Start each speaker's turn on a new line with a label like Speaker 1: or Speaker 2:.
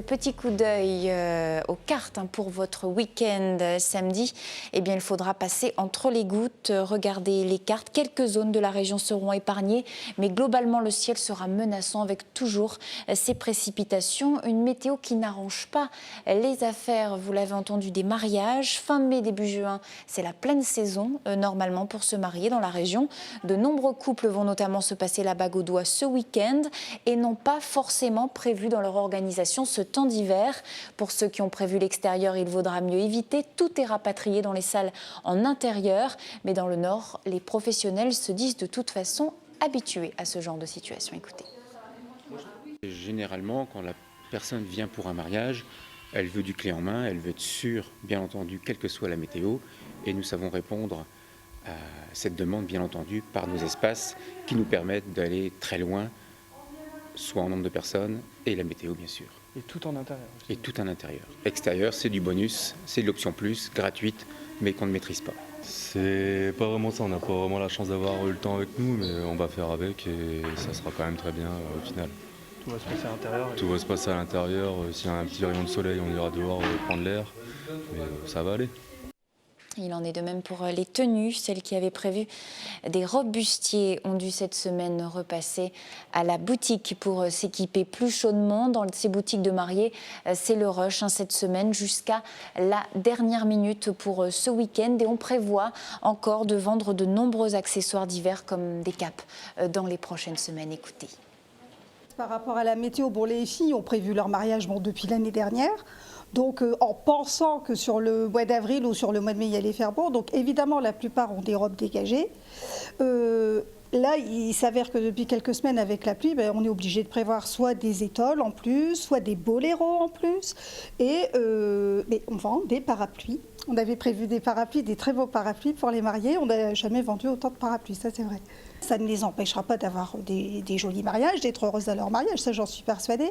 Speaker 1: petit coup d'œil aux cartes pour votre week-end samedi, eh bien, il faudra passer entre les gouttes, regarder les cartes. Quelques zones de la région seront épargnées, mais globalement, le ciel sera menaçant avec toujours ces précipitations. Une météo qui n'arrange pas les affaires, vous l'avez entendu, des mariages. Fin mai, début juin, c'est la pleine saison, normalement, pour se marier dans la région. De nombreux couples vont notamment se passer la bague au doigt ce week-end et n'ont pas forcément prévu dans leur organisation ce temps d'hiver. Pour ceux qui ont prévu l'extérieur, il vaudra mieux éviter. Tout est rapatrié dans les salles en intérieur. Mais dans le Nord, les professionnels se disent de toute façon habitués à ce genre de situation. Écoutez.
Speaker 2: Généralement, quand la personne vient pour un mariage, elle veut du clé en main, elle veut être sûre, bien entendu, quelle que soit la météo. Et nous savons répondre à cette demande, bien entendu, par nos espaces qui nous permettent d'aller très loin, soit en nombre de personnes et la météo, bien sûr.
Speaker 3: Et tout en intérieur aussi.
Speaker 2: Et tout en intérieur. Extérieur, c'est du bonus, c'est de l'option plus, gratuite, mais qu'on ne maîtrise pas.
Speaker 4: C'est pas vraiment ça, on n'a pas vraiment la chance d'avoir eu le temps avec nous, mais on va faire avec et ça sera quand même très bien au final.
Speaker 3: Tout va se passer à l'intérieur.
Speaker 4: Tout va se passer à l'intérieur, s'il y a un petit rayon de soleil, on ira dehors prendre l'air, mais ça va aller.
Speaker 1: Il en est de même pour les tenues. Celles qui avaient prévu des robes bustiers ont dû cette semaine repasser à la boutique pour s'équiper plus chaudement. Dans ces boutiques de mariés, c'est le rush cette semaine jusqu'à la dernière minute pour ce week-end. Et on prévoit encore de vendre de nombreux accessoires d'hiver comme des capes dans les prochaines semaines. Écoutez.
Speaker 5: Par rapport à la météo, les filles ont prévu leur mariage depuis l'année dernière. Donc, en pensant que sur le mois d'avril ou sur le mois de mai, il allait faire beau. Donc, évidemment, la plupart ont des robes dégagées. Là, il s'avère que depuis quelques semaines, avec la pluie, on est obligé de prévoir soit des étoiles en plus, soit des boléros en plus. Et on vend des parapluies. On avait prévu des parapluies, des très beaux parapluies pour les mariés. On n'a jamais vendu autant de parapluies, ça c'est vrai. Ça ne les empêchera pas d'avoir des jolis mariages, d'être heureuses à leur mariage, ça j'en suis persuadée.